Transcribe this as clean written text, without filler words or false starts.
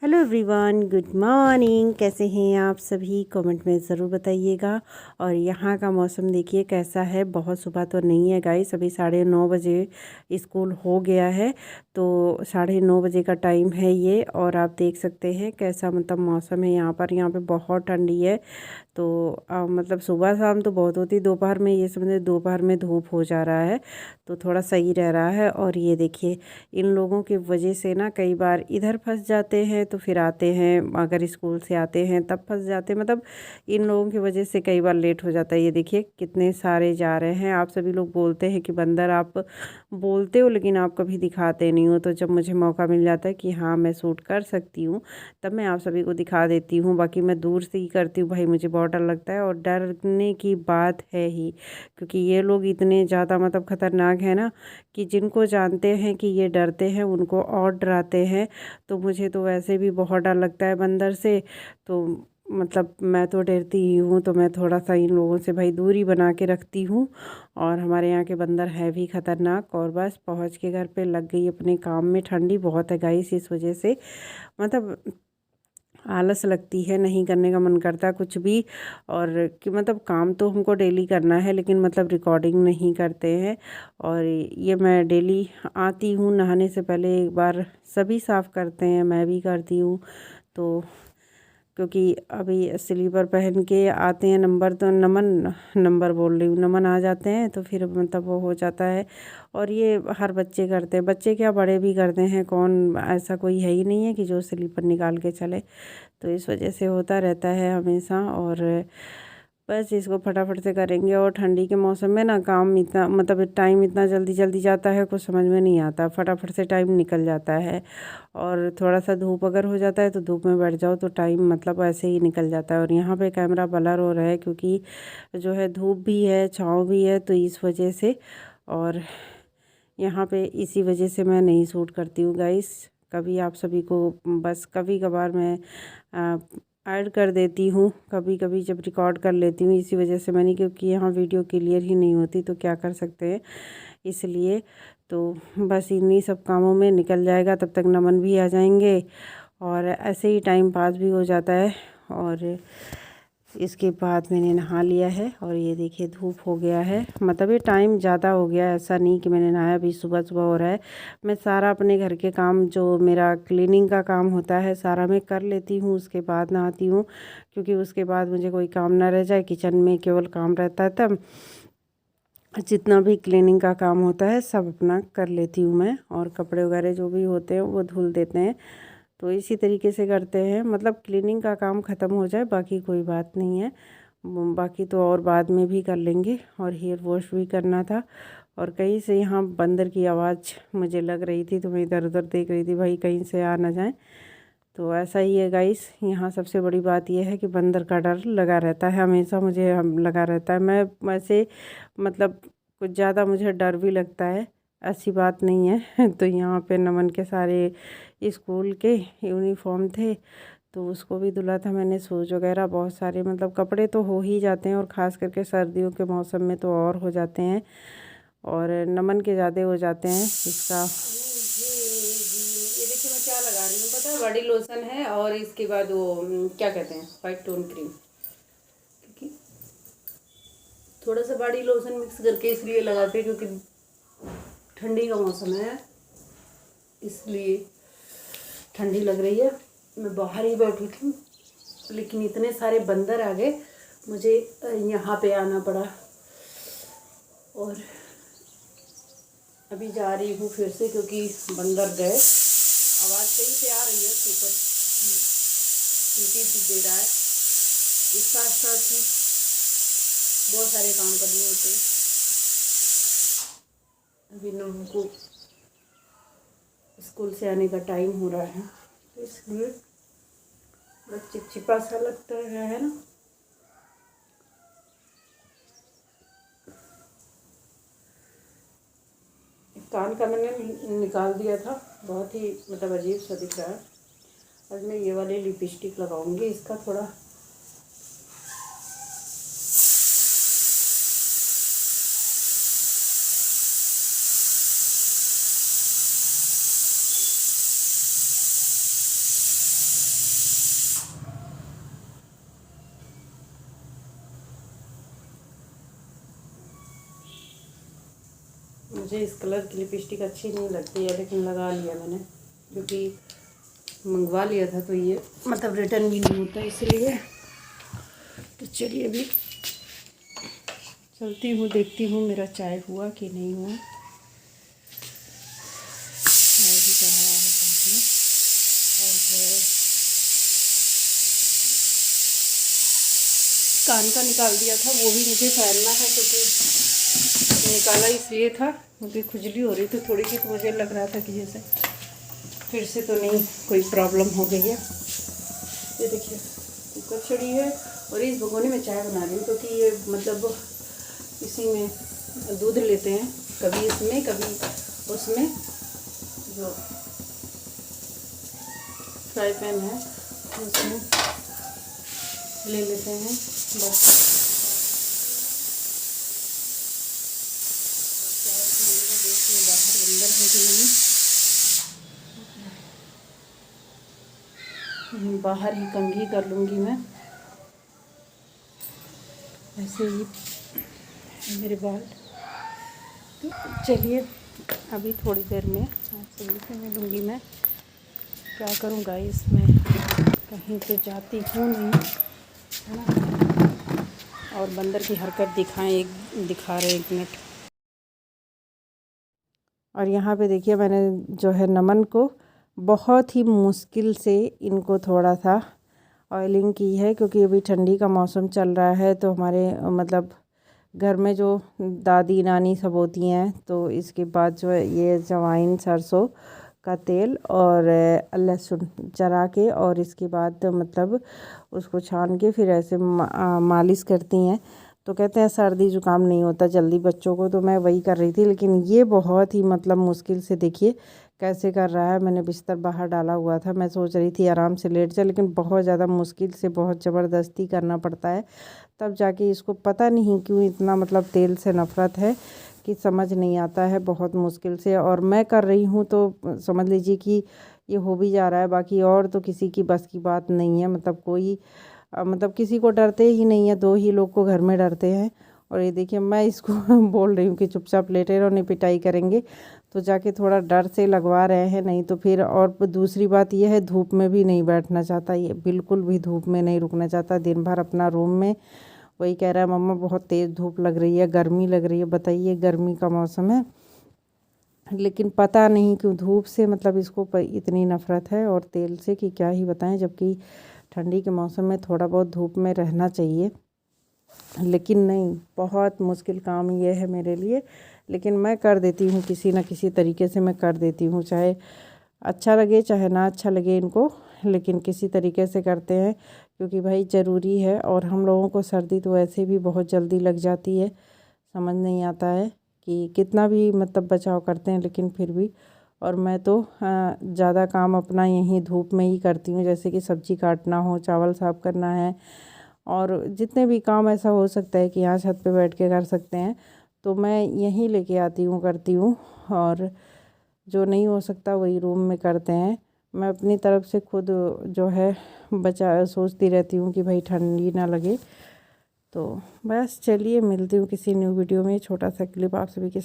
Hello everyone, good morning. कैसे हैं आप सभी? कमेंट में ज़रूर बताइएगा। और यहाँ का मौसम देखिए कैसा है। बहुत सुबह तो नहीं है गाइस, अभी 9:30 बजे स्कूल हो गया है। तो 9:30 बजे का टाइम है ये। और आप देख सकते हैं कैसा मतलब मौसम है यहाँ पे बहुत ठंडी है। तो मतलब सुबह शाम तो बहुत होती, दोपहर में ये समझे दोपहर में धूप हो जा रहा है तो थोड़ा सही रह रहा है। और ये देखिए इन लोगों की वजह से ना कई बार इधर फंस जाते हैं तो फिर आते हैं, अगर स्कूल से आते हैं तब फंस जाते हैं। मतलब इन लोगों की वजह से कई बार लेट हो जाता है। ये देखिए कितने सारे जा रहे हैं। आप सभी लोग बोलते हैं कि बंदर आप बोलते हो लेकिन आप कभी दिखाते नहीं हो। तो जब मुझे मौका मिल जाता है कि हाँ मैं शूट कर सकती हूँ तब मैं आप सभी को दिखा देती हूँ। बाकी मैं दूर से ही करती हूँ भाई, मुझे बहुत डर लगता है। और डरने की बात है ही, क्योंकि ये लोग इतने ज़्यादा मतलब ख़तरनाक है ना कि जिनको जानते हैं कि ये डरते हैं उनको और डराते हैं। तो मुझे तो वैसे भी बहुत डर लगता है बंदर से। तो मतलब मैं तो डरती ही हूँ, तो मैं थोड़ा सा इन लोगों से भाई दूरी बना के रखती हूँ। और हमारे यहाँ के बंदर है भी ख़तरनाक। और बस पहुँच के घर पे लग गई अपने काम में। ठंडी बहुत है गाइस, इस वजह से मतलब आलस लगती है, नहीं करने का मन करता कुछ भी। और कि मतलब काम तो हमको डेली करना है लेकिन मतलब रिकॉर्डिंग नहीं करते हैं। और ये मैं डेली आती हूँ, नहाने से पहले एक बार सभी साफ़ करते हैं, मैं भी करती हूँ। तो क्योंकि अभी स्लीपर पहन के आते हैं, नंबर तो नंबर बोल रही हूँ, नमन आ जाते हैं तो फिर मतलब वो हो जाता है। और ये हर बच्चे करते हैं, बच्चे क्या बड़े भी करते हैं। कौन ऐसा कोई है ही नहीं है कि जो स्लीपर निकाल के चले। तो इस वजह से होता रहता है हमेशा। और बस इसको फटाफट से करेंगे। और ठंडी के मौसम में ना काम इतना मतलब टाइम इतना जल्दी जल्दी जाता है, कुछ समझ में नहीं आता, फटाफट से टाइम निकल जाता है। और थोड़ा सा धूप अगर हो जाता है तो धूप में बैठ जाओ तो टाइम मतलब ऐसे ही निकल जाता है। और यहाँ पे कैमरा ब्लर हो रहा है क्योंकि जो है धूप भी है छाँव भी है, तो इस वजह से। और यहाँ पे इसी वजह से मैं नहीं शूट करती हूँ गाइस। कभी आप सभी को बस कभी कभार मैं ऐड कर देती हूँ, कभी कभी जब रिकॉर्ड कर लेती हूँ, इसी वजह से मैंने, क्योंकि यहाँ वीडियो क्लियर ही नहीं होती तो क्या कर सकते हैं। इसलिए तो बस इन्हीं सब कामों में निकल जाएगा, तब तक नमन भी आ जाएंगे और ऐसे ही टाइम पास भी हो जाता है। और इसके बाद मैंने नहा लिया है और ये देखिए धूप हो गया है, मतलब ये टाइम ज़्यादा हो गया है, ऐसा नहीं कि मैंने नहाया, अभी सुबह सुबह हो रहा है। मैं सारा अपने घर के काम जो मेरा क्लीनिंग का काम होता है सारा मैं कर लेती हूँ, उसके बाद नहाती हूँ। क्योंकि उसके बाद मुझे कोई काम ना रह जाए, किचन में केवल काम रहता है तब जितना भी क्लीनिंग का काम होता है सब अपना कर लेती हूँ मैं। और कपड़े वगैरह जो भी होते हैं वो धुल देते हैं। तो इसी तरीके से करते हैं, मतलब क्लीनिंग का काम ख़त्म हो जाए बाकी कोई बात नहीं है। बाकी तो और बाद में भी कर लेंगे। और हेयर वॉश भी करना था। और कहीं से यहाँ बंदर की आवाज़ मुझे लग रही थी तो मैं इधर उधर देख रही थी भाई कहीं से आ ना जाए। तो ऐसा ही है गाइस, यहाँ सबसे बड़ी बात यह है कि बंदर का डर लगा रहता है हमेशा, मुझे हम लगा रहता है। मैं वैसे मतलब कुछ ज़्यादा मुझे डर भी लगता है, ऐसी बात नहीं है। तो यहाँ पे नमन के सारे स्कूल के यूनिफॉर्म थे तो उसको भी धुला था मैंने, शूज़ वगैरह बहुत सारे, मतलब कपड़े तो हो ही जाते हैं और ख़ास करके सर्दियों के मौसम में तो और हो जाते हैं। और नमन के ज़्यादा हो जाते हैं इसका। ये देखिए मैं क्या लगा रही हूँ पता है, बॉडी लोशन है और इसके बाद वो क्या कहते हैं वाइट टोन क्रीम। क्योंकि थोड़ा सा बॉडी लोशन मिक्स करके इसलिए लगाते हैं क्योंकि ठंडी का मौसम है, इसलिए ठंडी लग रही है। मैं बाहर ही बैठी थी लेकिन इतने सारे बंदर आ गए, मुझे यहाँ पे आना पड़ा। और अभी जा रही हूँ फिर से क्योंकि बंदर गए। आवाज़ सही से आ रही है, ऊपर सीटी भी दे रहा है। इस साथ साथ ही बहुत सारे काम करने होते हैं। अभी नमन को स्कूल से आने का टाइम हो रहा है तो इसलिए बड़ा चिपचिपा सा लगता है ना। कान का मैंने निकाल दिया था, बहुत ही मतलब अजीब सा दिख रहा है। आज मैं ये वाली लिपस्टिक लगाऊंगी, इसका थोड़ा मुझे इस कलर की लिपस्टिक अच्छी नहीं लगती है, लेकिन लगा लिया मैंने क्योंकि मंगवा लिया था, तो ये मतलब रिटर्न भी नहीं होता इसलिए। तो चलिए अभी चलती हूँ, देखती हूँ मेरा चाय हुआ कि नहीं हुआ। चाय भी चढ़ाया है साथ में, और कान का निकाल दिया था, वो भी मुझे फैलना है क्योंकि निकाला इसलिए था क्योंकि खुजली हो रही थी थोड़ी सी, तो मुझे लग रहा था कि जैसे फिर से तो नहीं कोई प्रॉब्लम हो गई है। ये देखिए कुकर चढ़ी है और इस भगोने में चाय बना रही हूँ क्योंकि ये मतलब इसी में दूध लेते हैं, कभी इसमें कभी उसमें। जो फ्राई पैन है उसमें ले लेते हैं बस। देखिए बाहर अंदर है कि नहीं, बाहर ही कंघी कर लूँगी मैं। ऐसे ही मेरे बाल। तो चलिए अभी थोड़ी देर में आपसे मिलूँगी मैं। क्या करूँ गाइस, मैं कहीं तो जाती हूँ नहीं, है ना। और बंदर की हरकत दिखा रहे 1 मिनट। और यहाँ पे देखिए मैंने जो है नमन को बहुत ही मुश्किल से इनको थोड़ा सा ऑयलिंग की है, क्योंकि अभी ठंडी का मौसम चल रहा है। तो हमारे मतलब घर में जो दादी नानी सब होती हैं, तो इसके बाद जो है ये अजवाइन सरसों का तेल और लहसुन जला के, और इसके बाद मतलब उसको छान के फिर ऐसे मालिश करती हैं। तो कहते हैं सर्दी जुकाम नहीं होता जल्दी बच्चों को, तो मैं वही कर रही थी। लेकिन ये बहुत ही मतलब मुश्किल से देखिए कैसे कर रहा है। मैंने बिस्तर बाहर डाला हुआ था, मैं सोच रही थी आराम से लेट जाए, लेकिन बहुत ज़्यादा मुश्किल से बहुत ज़बरदस्ती करना पड़ता है, तब जाके इसको पता नहीं क्यों इतना मतलब तेल से नफ़रत है कि समझ नहीं आता है बहुत मुश्किल से। और मैं कर रही हूँ तो समझ लीजिए कि ये हो भी जा रहा है, बाकी और तो किसी की बस की बात नहीं है। मतलब कोई मतलब किसी को डरते ही नहीं है, 2 ही लोग को घर में डरते हैं। और ये देखिए मैं इसको बोल रही हूँ कि चुपचाप लेटे रहो, नहीं पिटाई करेंगे, तो जाके थोड़ा डर से लगवा रहे हैं, नहीं तो फिर। और दूसरी बात यह है धूप में भी नहीं बैठना चाहता, ये बिल्कुल भी धूप में नहीं रुकना चाहता, दिन भर अपना रूम में। वही कह रहा है मम्मा बहुत तेज़ धूप लग रही है, गर्मी लग रही है। बताइए गर्मी का मौसम है, लेकिन पता नहीं क्यों धूप से मतलब इसको इतनी नफ़रत है, और तेल से कि क्या ही बताएं। जबकि ठंडी के मौसम में थोड़ा बहुत धूप में रहना चाहिए, लेकिन नहीं, बहुत मुश्किल काम ये है मेरे लिए। लेकिन मैं कर देती हूँ, किसी न किसी तरीके से मैं कर देती हूँ, चाहे अच्छा लगे चाहे ना अच्छा लगे इनको, लेकिन किसी तरीके से करते हैं क्योंकि भाई ज़रूरी है। और हम लोगों को सर्दी तो वैसे भी बहुत जल्दी लग जाती है, समझ नहीं आता है कि कितना भी मतलब बचाव करते हैं, लेकिन फिर भी। और मैं तो ज़्यादा काम अपना यहीं धूप में ही करती हूँ, जैसे कि सब्ज़ी काटना हो, चावल साफ़ करना है, और जितने भी काम ऐसा हो सकता है कि यहाँ छत पे बैठ के कर सकते हैं, तो मैं यहीं लेके आती हूँ, करती हूँ। और जो नहीं हो सकता वही रूम में करते हैं। मैं अपनी तरफ से खुद जो है सोचती रहती हूँ कि भाई ठंडी ना लगे। तो बस चलिए मिलती हूँ किसी न्यू वीडियो में, छोटा सा क्लिप आप सभी के